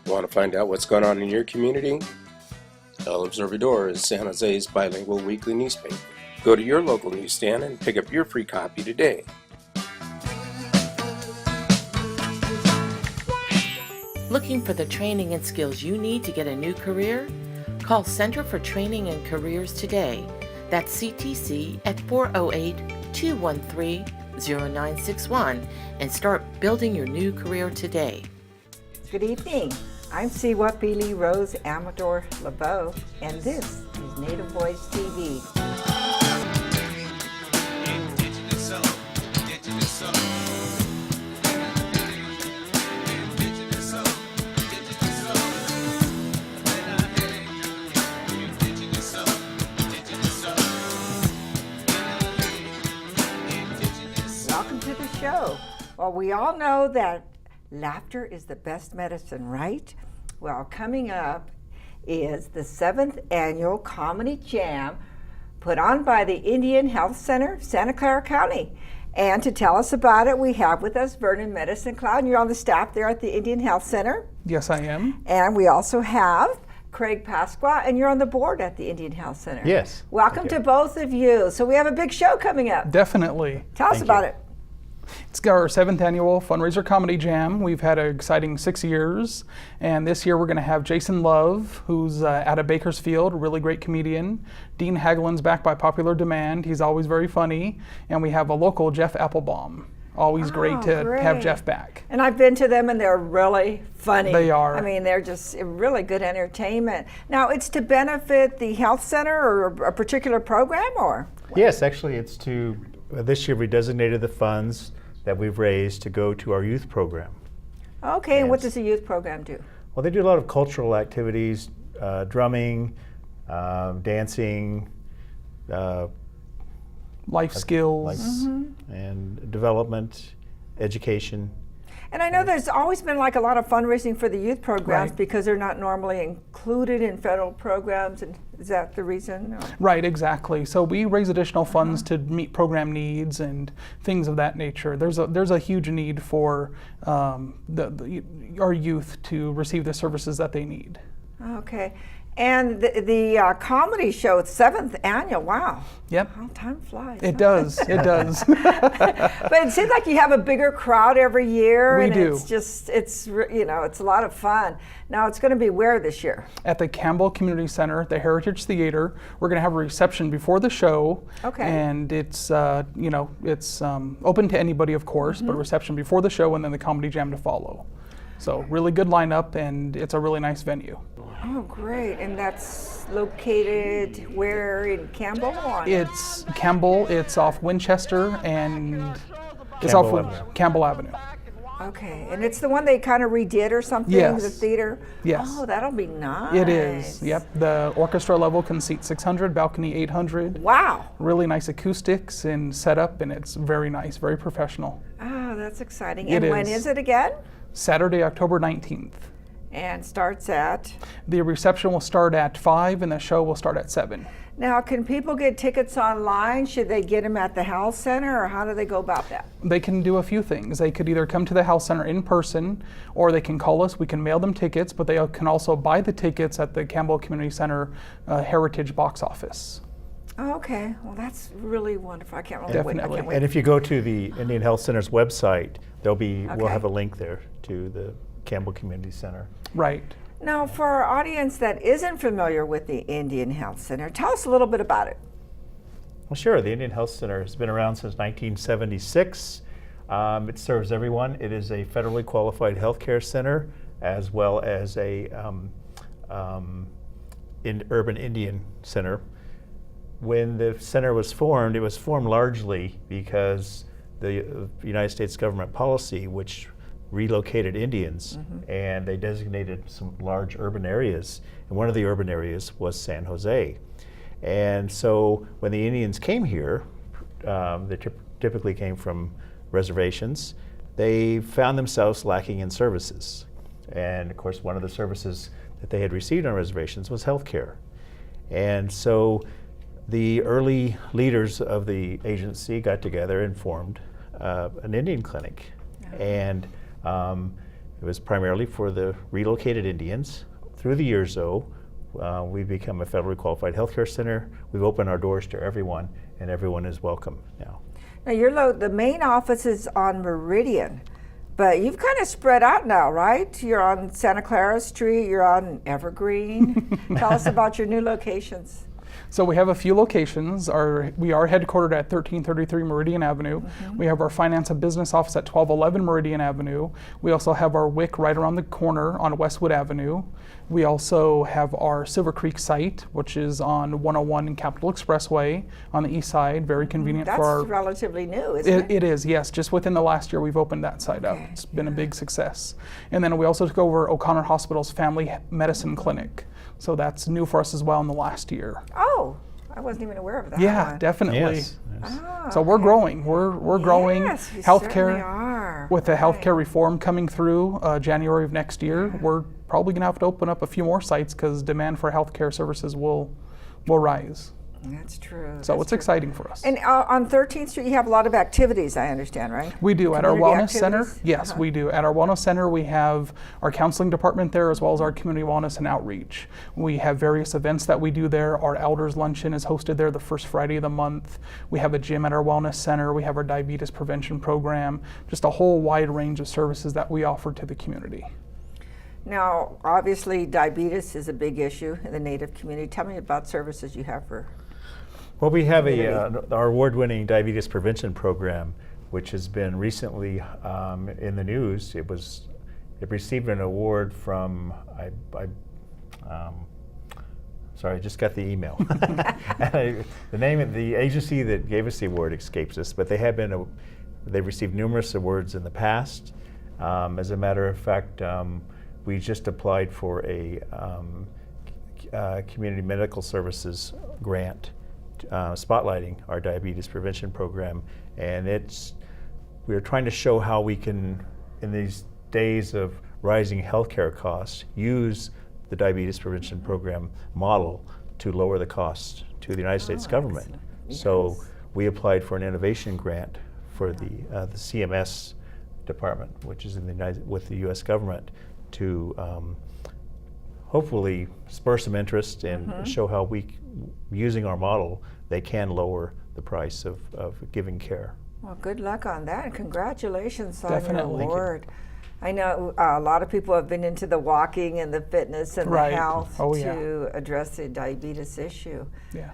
Want to find out what's going on in your community? El Observador is San Jose's bilingual weekly newspaper. Go to your local newsstand and pick up your free copy today. Looking for the training and skills you need to get a new career? Call Center for Training and Careers today. That's CTC at 408-213-0961 and start building your new career today. Good evening. I'm Siwa Pili Rose Amador LeBeau, and this is Native Voice TV. Welcome to the show. Well, we all know that laughter is the best medicine, right? Well, coming up is the 7th annual Comedy Jam put on by the Indian Health Center, Santa Clara County. And to tell us about it, we have with us Vernon Medicine Cloud. And you're on the staff there at the Indian Health Center. Yes, I am. And we also have Craig Pasqua, and you're on the board at the Indian Health Center. Yes. Welcome to both of you. So we have a big show coming up. Definitely. Tell us about it. It's our 7th annual Fundraiser Comedy Jam. We've had an exciting 6 years, and this year we're going to have Jason Love, who's out of Bakersfield, a really great comedian. Dean Hagelin's back by popular demand. He's always very funny. And we have a local, Jeff Applebaum. Always great to have Jeff back. And I've been to them, and they're really funny. They are. I mean, they're just really good entertainment. Now, it's to benefit the health center or a particular program, or? Yes, actually, it's to, this year we designated the funds that we've raised to go to our youth program. Okay, and what does the youth program do? Well, they do a lot of cultural activities, drumming, dancing, life skills. And development, education. And I know there's always been like a lot of fundraising for the youth programs because they're not normally included in federal programs, and is that the reason? Or? Right, exactly. So we raise additional funds to meet program needs and things of that nature. There's a huge need for our youth to receive the services that they need. Okay. And the comedy show, 7th annual, wow. Yep. How time flies. It does, it does. But it seems like you have a bigger crowd every year. We do. It's just, it's a lot of fun. Now, it's going to be where this year? At the Campbell Community Center, the Heritage Theater. We're going to have a reception before the show. Okay. And it's, it's open to anybody, of course, but a reception before the show and then the Comedy Jam to follow. So really good lineup, and it's a really nice venue. Oh, great. And that's located where in Campbell? It's Campbell. It's off Winchester, and it's off Campbell Avenue. Okay. And it's the one they kind of redid or something, yes. the theater? Yes. Oh, that'll be nice. It is. Yep. The orchestra level can seat 600, balcony 800. Wow. Really nice acoustics and setup, and it's very nice, very professional. Oh, that's exciting. It and when is it again? Saturday, October 19th. And starts at? The reception will start at 5 and the show will start at 7. Now, can people get tickets online? Should they get them at the health center, or how do they go about that? They can do a few things. They could either come to the health center in person, or they can call us. We can mail them tickets, but they can also buy the tickets at the Campbell Community Center Heritage box office. Oh, okay. Well, that's really wonderful. I can't really Definitely. wait. I can't wait. And if you go to the Indian Health Center's website, we'll have a link there to the Campbell Community Center. Right. Now, for our audience that isn't familiar with the Indian Health Center, tell us a little bit about it. Well, sure. The Indian Health Center has been around since 1976. It serves everyone. It is a federally qualified healthcare center as well as a urban Indian center. When the center was formed, it was formed largely because the United States government policy, which relocated Indians, and they designated some large urban areas. And one of the urban areas was San Jose. And so when the Indians came here, they typically came from reservations, they found themselves lacking in services. And of course, one of the services that they had received on reservations was health care. And so the early leaders of the agency got together and formed an Indian clinic. And It was primarily for the relocated Indians. Through the years, though, we've become a federally qualified healthcare center. We've opened our doors to everyone, and everyone is welcome now. Now, the main office is on Meridian, but you've kind of spread out now, right? You're on Santa Clara Street, you're on Evergreen. Tell us about your new locations. So we have a few locations. We are headquartered at 1333 Meridian Avenue. We have our finance and business office at 1211 Meridian Avenue. We also have our WIC right around the corner on Westwood Avenue. We also have our Silver Creek site, which is on 101 and Capitol Expressway on the east side. Very convenient for our... That's relatively new, isn't it? It is, yes. Just within the last year, we've opened that site up. It's been a big success. And then we also took over O'Connor Hospital's Family Medicine Clinic. So that's new for us as well in the last year. Oh, I wasn't even aware of that. Yeah, one. definitely. Yes. Oh, So we're growing. We're growing. Yes, you certainly Healthcare, are. with the Right. healthcare reform coming through January of next year, we're probably going to have to open up a few more sites because demand for healthcare services will rise. That's true. So that's it's true. exciting for us. And on 13th Street, you have a lot of activities, I understand, right? We do at our Community wellness center. activities? Yes, we do. At our wellness center, we have our counseling department there as well as our community wellness and outreach. We have various events that we do there. Our elders luncheon is hosted there the first Friday of the month. We have a gym at our wellness center. We have our diabetes prevention program. Just a whole wide range of services that we offer to the community. Now, obviously, diabetes is a big issue in the Native community. Tell me about services you have for... Well, we have community. our award-winning diabetes prevention program, which has been recently in the news. It received an award from sorry, I just got the email. The name of the agency that gave us the award escapes us, but they've received numerous awards in the past. As a matter of fact, we just applied for a community medical services grant spotlighting our diabetes prevention program, and we're trying to show how we can, in these days of rising healthcare costs, use the diabetes prevention program model to lower the cost to the United States government. Yes. So we applied for an innovation grant for the CMS department, which is with the U.S. government, to hopefully spur some interest and show how using our model, they can lower the price of giving care. Well, good luck on that, and congratulations on Definitely. your award. I know a lot of people have been into the walking and the fitness and Right. the health Oh, yeah. to address the diabetes issue. Yeah.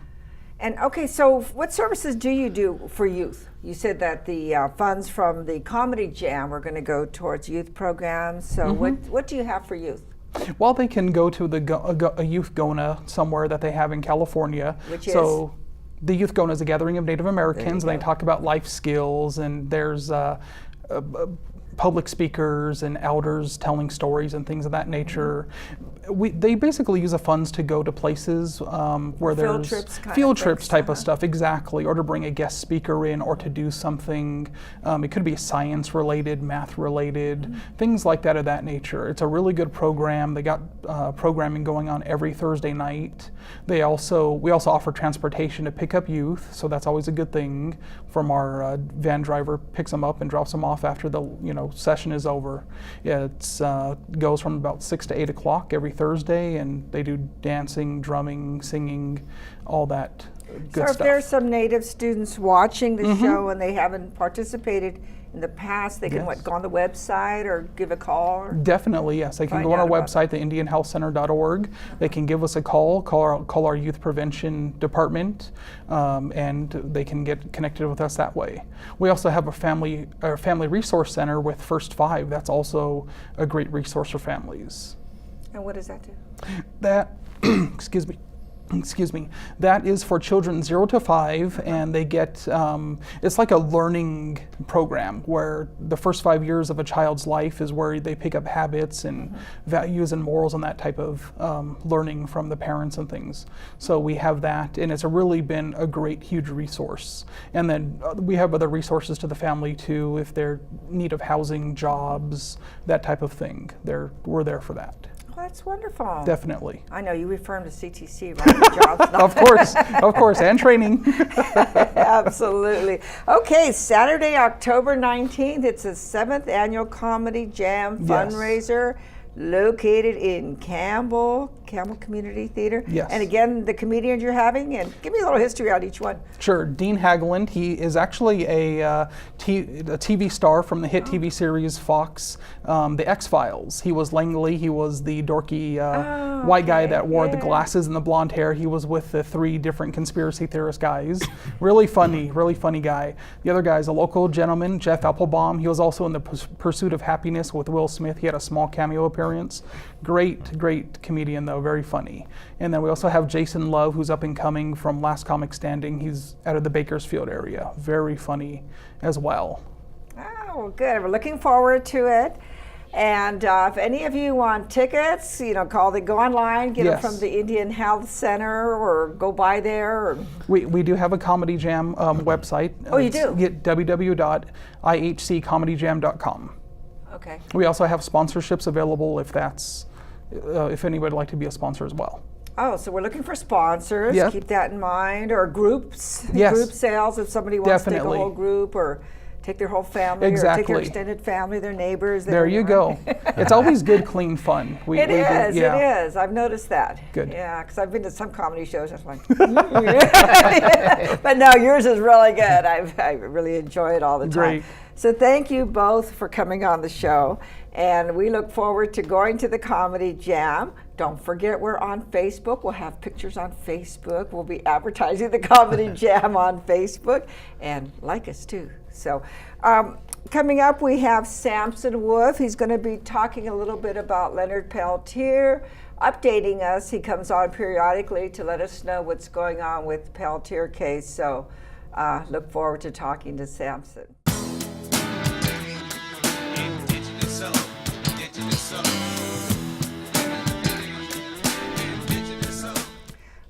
And okay, so what services do you do for youth? You said that the funds from the Comedy Jam are going to go towards youth programs. So what do you have for youth? Well, they can go to a youth GONA somewhere that they have in California. Which so the youth GONA is a gathering of Native Americans, and they go. talk about life skills, and there's public speakers and elders telling stories and things of that nature. They basically use the funds to go to places where Field there's trips kind field of trips things, type of stuff, exactly, or to bring a guest speaker in, or to do something. It could be science related, math related, things like that of that nature. It's a really good program. They got programming going on every Thursday night. We also offer transportation to pick up youth, so that's always a good thing. From our van driver picks them up and drops them off after the session is over. It goes from about 6 to 8 o'clock every Thursday, and they do dancing, drumming, singing, all that good So if stuff. there's some Native students watching the show and they haven't participated in the past, they can Yes. go on the website or give a call? Or Definitely, yes. They can Find go on our out about website, the IndianHealthCenter.org. They can give us a call our youth prevention department, and they can get connected with us that way. We also have a family resource center with First Five. That's also a great resource for families. And what does that do? That, excuse me, that is for children 0 to 5, and they get, it's like a learning program where the first 5 years of a child's life is where they pick up habits and values and morals and that type of learning from the parents and things. So we have that, and it's really been a great, huge resource. And then we have other resources to the family too, if they're in need of housing, jobs, that type of thing. We're there for that. Well, that's wonderful. Definitely. I know you refer them to CTC, right? Of course, and training. Absolutely. Okay, Saturday, October 19th, it's the 7th Annual Comedy Jam fundraiser located in Campbell Community Theater. Yes. And again, the comedians you're having, and give me a little history on each one. Sure. Dean Haglund, he is actually a TV star from the hit TV series Fox, The X-Files. He was Langley. He was the dorky white guy that wore the glasses and the blonde hair. He was with the 3 different conspiracy theorist guys. Really funny guy. The other guy is a local gentleman, Jeff Applebaum. He was also in The Pursuit of Happiness with Will Smith. He had a small cameo appearance. Great comedian though, very funny. And then we also have Jason Love, who's up and coming from Last Comic Standing. He's out of the Bakersfield area. Very funny as well. Oh, good. We're looking forward to it. And if any of you want tickets, go online, get them from the Indian Health Center, or go by there. Or we do have a Comedy Jam website. Oh, you do? Get www.ihccomedyjam.com. Okay. We also have sponsorships available if anybody would like to be a sponsor as well. Oh, so we're looking for sponsors. Yep. Keep that in mind. Or groups. Yes. Group sales if somebody wants to take a Definitely. whole group, or take their whole family, or take Exactly. their extended family, their neighbors. There you go. It's always good, clean fun. It is. I've noticed that. Good. Yeah, because I've been to some comedy shows. That's like, but no, yours is really good. I really enjoy it all the time. Great. So thank you both for coming on the show, and we look forward to going to the Comedy Jam. Don't forget, we're on Facebook. We'll have pictures on Facebook. We'll be advertising the Comedy Jam on Facebook, and like us too. So coming up, we have Sampson Wolfe. He's going to be talking a little bit about Leonard Peltier, updating us. He comes on periodically to let us know what's going on with the Peltier case. So look forward to talking to Sampson.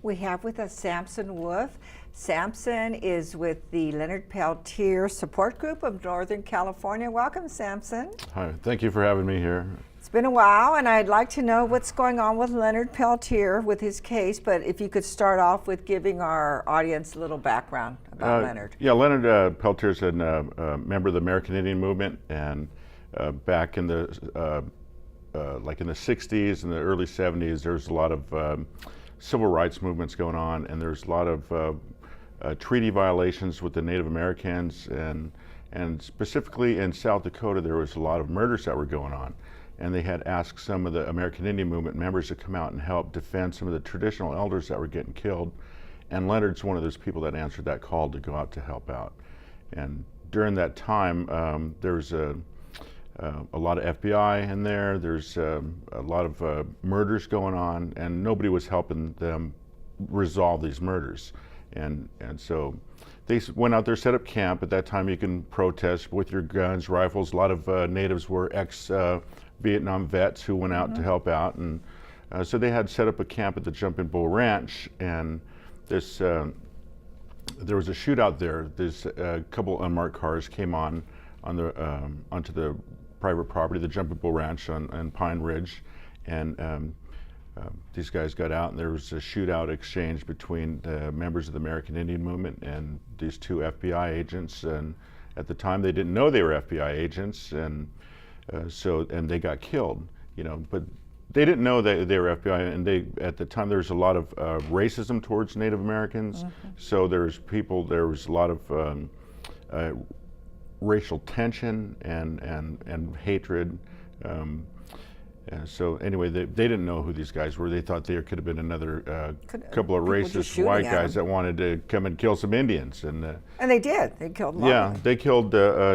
We have with us Sampson Wolfe. Sampson is with the Leonard Peltier Support Group of Northern California. Welcome, Sampson. Hi, thank you for having me here. It's been a while, and I'd like to know what's going on with Leonard Peltier with his case, but if you could start off with giving our audience a little background about Leonard. Yeah, Leonard Peltier is a member of the American Indian movement, and back in the like in the 60s and the early 70s, there was a lot of civil rights movements going on, and there's a lot of treaty violations with the Native Americans, and specifically in South Dakota, there was a lot of murders that were going on. And they had asked some of the American Indian movement members to come out and help defend some of the traditional elders that were getting killed. And Leonard's one of those people that answered that call to go out to help out. And during that time, there was a lot of FBI in there. There's a lot of murders going on, and nobody was helping them resolve these murders. And so they went out there, set up camp. At that time, you can protest with your guns, rifles. A lot of natives were ex-Vietnam vets who went out to help out. And so they had set up a camp at the Jumping Bull Ranch, and this there was a shootout there. There's a couple unmarked cars came onto the private property, the Jumping Bull Ranch on Pine Ridge, and these guys got out, and there was a shootout exchange between the members of the American Indian movement and these 2 FBI agents. And at the time, they didn't know they were FBI agents, and and they got killed. But they didn't know that they were FBI, and at the time there was a lot of racism towards Native Americans. So there was a lot of racial tension and hatred. So anyway, they didn't know who these guys were. They thought there could have been another couple of racist white guys that wanted to come and kill some Indians. And they did. They killed a lot of them. they killed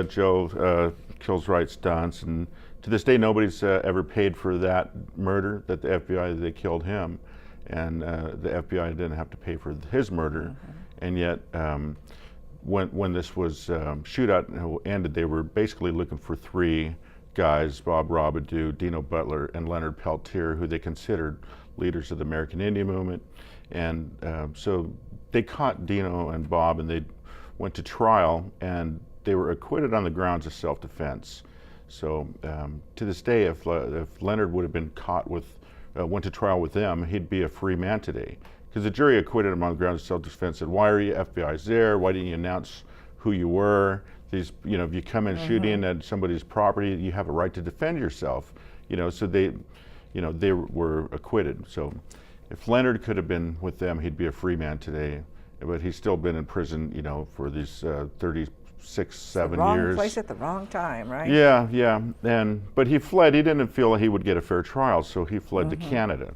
Joe Kills Dunce, and to this day nobody's ever paid for that murder, that the FBI, they killed him, and the FBI didn't have to pay for his murder. And yet when this was shootout ended, they were basically looking for 3 guys, Bob Robidoux, Dino Butler, and Leonard Peltier, who they considered leaders of the American Indian movement. And so they caught Dino and Bob, and they went to trial, and they were acquitted on the grounds of self-defense. So to this day, if Leonard would have been caught with went to trial with them, he'd be a free man today. Because the jury acquitted him on the grounds of self-defense. Said, "Why are you FBI's there? Why didn't you announce who you were? These, if you come in shooting at somebody's property, you have a right to defend yourself." So they were acquitted. So if Leonard could have been with them, he'd be a free man today. But he's still been in prison, for these 36, 7 wrong years. place at the wrong time, right? Yeah. But he fled. He didn't feel he would get a fair trial, so he fled to Canada.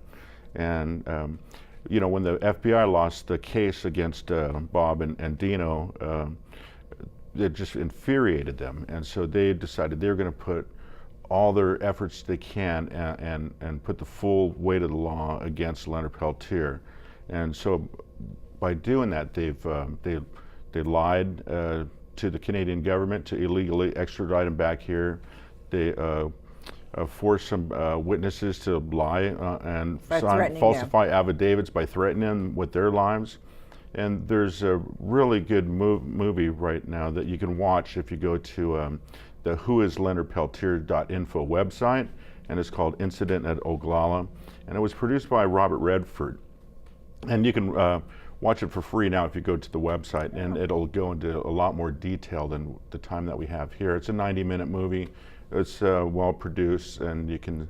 And when the FBI lost the case against Bob and Dino, it just infuriated them, and so they decided they were going to put all their efforts they can and put the full weight of the law against Leonard Peltier. And so by doing that, they lied to the Canadian government to illegally extradite him back here. They forced some witnesses to lie and falsify affidavits by threatening them with their lives. And there's a really good movie right now that you can watch if you go to the whoisleonardpeltier.info website, and it's called Incident at Oglala, and it was produced by Robert Redford. And you can watch it for free now if you go to the website, and it'll go into a lot more detail than the time that we have here. It's a 90-minute movie. It's well produced, and you can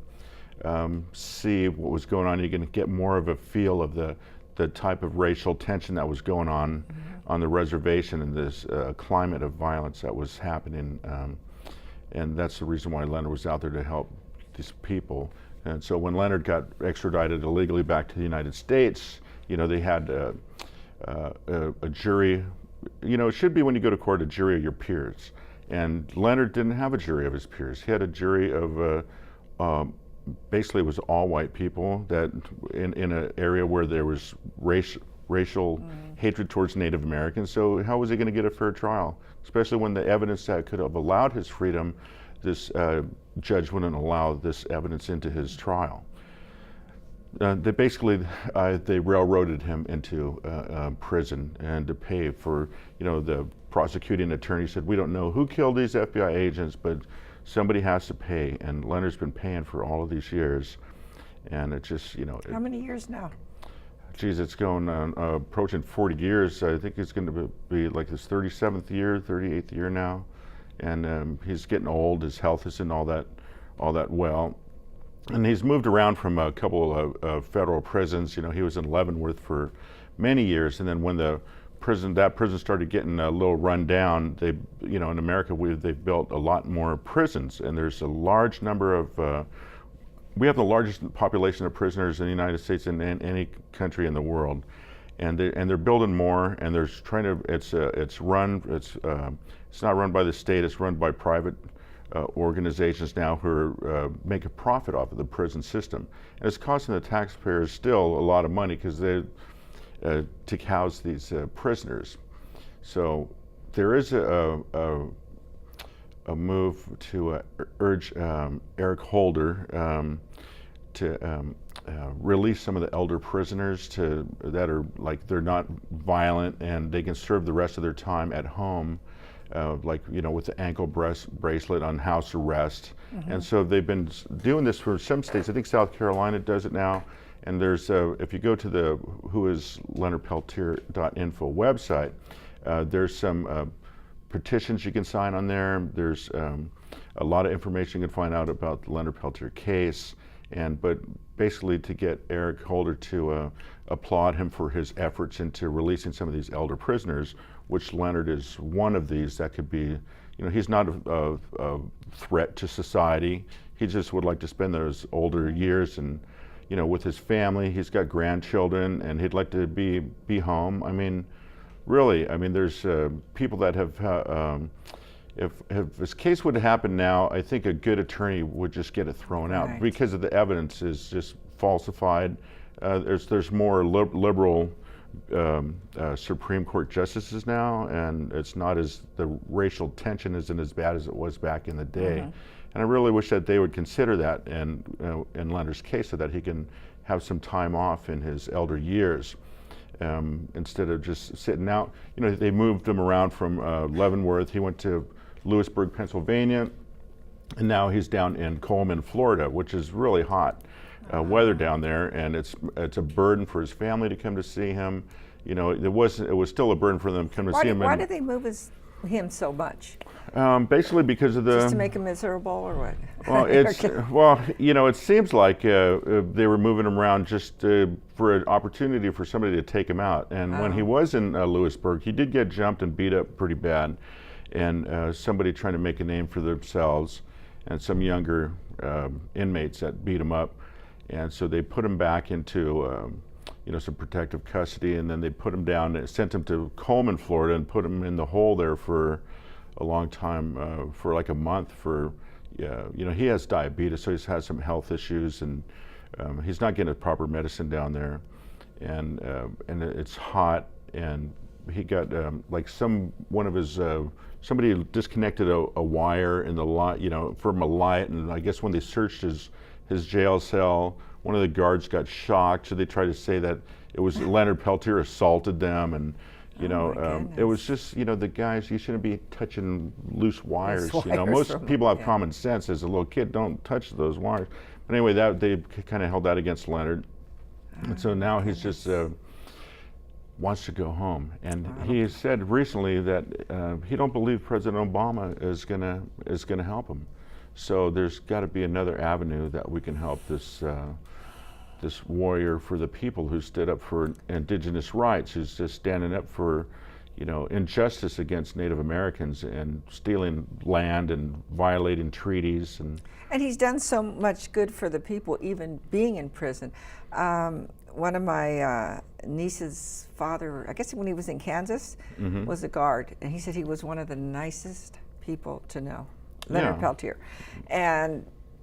see what was going on. You can get more of a feel of the type of racial tension that was going on the reservation, and this climate of violence that was happening. And that's the reason why Leonard was out there, to help these people. And so when Leonard got extradited illegally back to the United States, they had a jury. It should be, when you go to court, a jury of your peers. And Leonard didn't have a jury of his peers. He had a jury of basically it was all white people that in an area where there was racial hatred towards Native Americans. So how was he going to get a fair trial? Especially when the evidence that could have allowed his freedom, this judge wouldn't allow this evidence into his trial. They basically they railroaded him into prison, and to pay for, the prosecuting attorney said, "We don't know who killed these FBI agents, but somebody has to pay." And Leonard's been paying for all of these years, and it just, How many years now? Geez, it's going on approaching 40 years. I think it's going to be like his 37th year, 38th year now, and he's getting old. His health isn't all that well. And he's moved around from a couple of federal prisons. He was in Leavenworth for many years, and then when that prison started getting a little run down, in America they've built a lot more prisons, and there's a large number of. We have the largest population of prisoners in the United States in any country in the world, and they're building more, and they're trying to. It's not run by the state. It's run by private organizations now who make a profit off of the prison system, and it's costing the taxpayers still a lot of money because they to house these prisoners. So there is a move to urge Eric Holder to release some of the elder prisoners that are they're not violent and they can serve the rest of their time at home. With the ankle bracelet on house arrest. And so they've been doing this for some states. I think South Carolina does it now. And there's, if you go to the whoisleonardpeltier.info website, there's some petitions you can sign on there. There's a lot of information you can find out about the Leonard Peltier case. But basically to get Eric Holder to applaud him for his efforts into releasing some of these elder prisoners, which Leonard is one of these that could be, he's not a threat to society. He just would like to spend those older years and, with his family. He's got grandchildren and he'd like to be home. Really, there's people that have, if this case would happen now, I think a good attorney would just get it thrown out because of the evidence is just falsified. There's more liberal Supreme Court justices now, and it's not the racial tension isn't as bad as it was back in the day. And I really wish that they would consider that in Leonard's case, so that he can have some time off in his elder years instead of just sitting out. They moved him around from Leavenworth. He went to Lewisburg, Pennsylvania, and now he's down in Coleman, Florida, which is really hot. weather down there, and it's a burden for his family to come to see him. You know, it was still a burden for them to come to see him. Why did they move him so much? Basically because of the... Just to make him miserable, or what? Well, you know, it seems like they were moving him around just for an opportunity for somebody to take him out. And when he was in Lewisburg, he did get jumped and beat up pretty bad. And somebody trying to make a name for themselves, and some younger inmates that beat him up. And so they put him back into you know, some protective custody, and then they put him down and sent him to Coleman, Florida, and put him in the hole there for a long time, for like a month. You know, he has diabetes, so he's had some health issues, and he's not getting a proper medicine down there, and it's hot, and he got like one of his somebody disconnected a wire in the light, you know, from a light, and I guess when they searched his jail cell, one of the guards got shocked, so they tried to say that it was Leonard Peltier assaulted them, and you know, it was just, you know, the guys, you shouldn't be touching loose wires. You know, most people have common sense. As a little kid, don't touch those wires. But anyway, they kind of held that against Leonard, and so now he's just wants to go home. And he said recently that he don't believe President Obama is gonna help him. So there's got to be another avenue that we can help this warrior for the people who stood up for indigenous rights, who's just standing up for, you know, injustice against Native Americans and stealing land and violating treaties. And he's done so much good for the people, even being in prison. One of my niece's father, I guess when he was in Kansas, was a guard, and he said he was one of the nicest people to know, Leonard Peltier.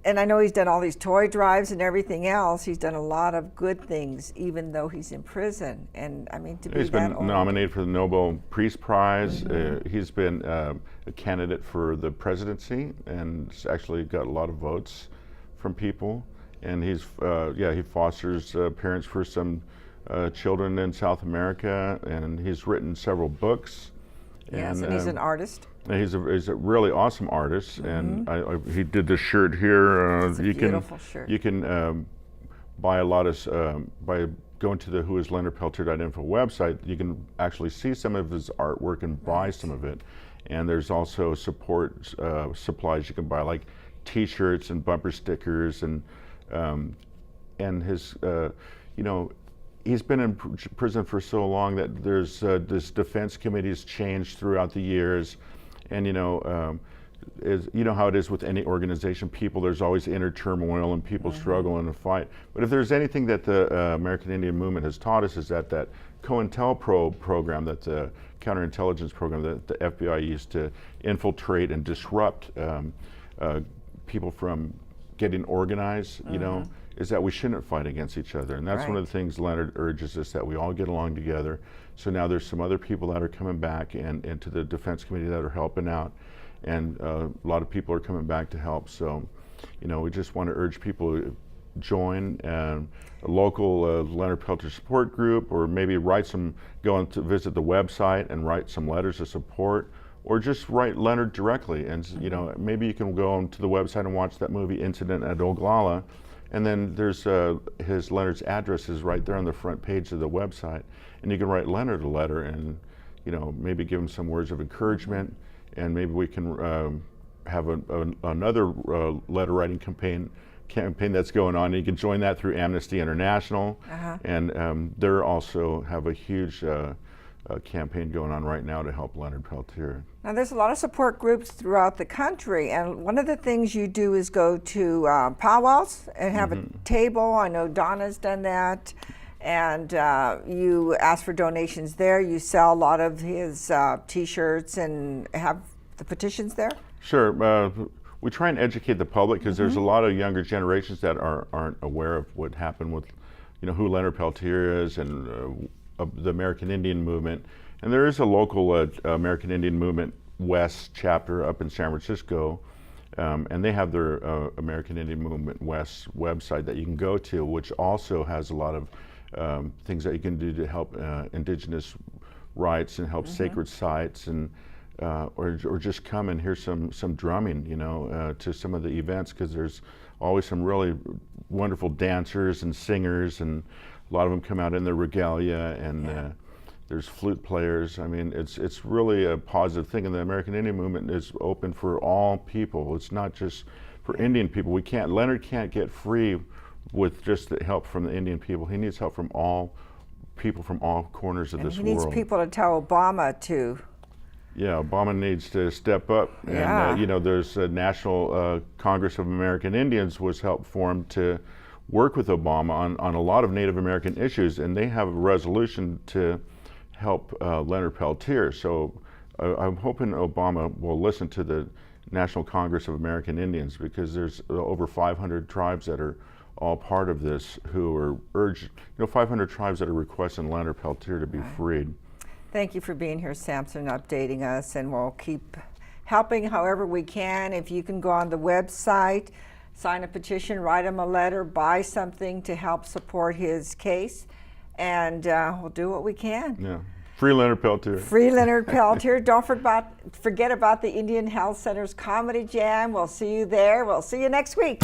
And I know he's done all these toy drives and everything else. He's done a lot of good things, even though he's in prison. And I mean, to be he's that been old. nominated for the Nobel Peace Prize. He's been a candidate for the presidency, and actually got a lot of votes from people. And he's he fosters parents for some children in South America, and he's written several books. Yes, and he's an artist. He's a really awesome artist, and he did this shirt here. It's a beautiful shirt. You can buy a lot of by going to the whoisleonardpeltier.info website. You can actually see some of his artwork and buy some of it. And there's also support supplies you can buy, like T-shirts and bumper stickers, and his you know, he's been in prison for so long that there's this defense committee's changed throughout the years, and you know how it is with any organization. There's always inner turmoil, and people struggle and fight. But if there's anything that the American Indian movement has taught us, is that COINTELPRO program, that the counterintelligence program that the FBI used to infiltrate and disrupt people from getting organized, you know, is that we shouldn't fight against each other. And that's one of the things Leonard urges us, that we all get along together. So now there's some other people that are coming back and to the Defense Committee that are helping out. And a lot of people are coming back to help. So, you know, we just want to urge people to join a local Leonard Peltier support group, or maybe go on to visit the website and write some letters of support, or just write Leonard directly. And, you know, maybe you can go onto the website and watch that movie Incident at Oglala. And then there's Leonard's address is right there on the front page of the website. And you can write Leonard a letter and, you know, maybe give him some words of encouragement. And maybe we can have another letter writing campaign that's going on. And you can join that through Amnesty International. And they also have a huge campaign going on right now to help Leonard Peltier. Now there's a lot of support groups throughout the country, and one of the things you do is go to powwows and have a table. I know Donna's done that, and you ask for donations there. You sell a lot of his t-shirts and have the petitions there? Sure. We try and educate the public, because there's a lot of younger generations that aren't aware of what happened with, you know, who Leonard Peltier is, and the American Indian movement. And there is a local American Indian Movement West chapter up in San Francisco, and they have their American Indian Movement West website that you can go to, which also has a lot of things that you can do to help indigenous rights and help sacred sites, and or just come and hear some drumming, you know, to some of the events, because there's always some really wonderful dancers and singers, and a lot of them come out in their regalia, and there's flute players. I mean, it's really a positive thing, and the American Indian movement is open for all people. It's not just for Indian people. Leonard can't get free with just the help from the Indian people. He needs help from all people from all corners of this world. He needs people to tell Obama to. Yeah, Obama needs to step up. Yeah. And, there's a National Congress of American Indians was helped formed to work with Obama on a lot of Native American issues, and they have a resolution to help Leonard Peltier. So I'm hoping Obama will listen to the National Congress of American Indians, because there's over 500 tribes that are all part of this who are urged, 500 tribes that are requesting Leonard Peltier to be freed. Thank you for being here, Sampson, updating us, and we'll keep helping however we can. If you can go on the website, sign a petition, write him a letter, buy something to help support his case, and we'll do what we can. Yeah. Free Leonard Peltier. Free Leonard Peltier. Don't forget about the Indian Health Center's Comedy Jam. We'll see you there. We'll see you next week.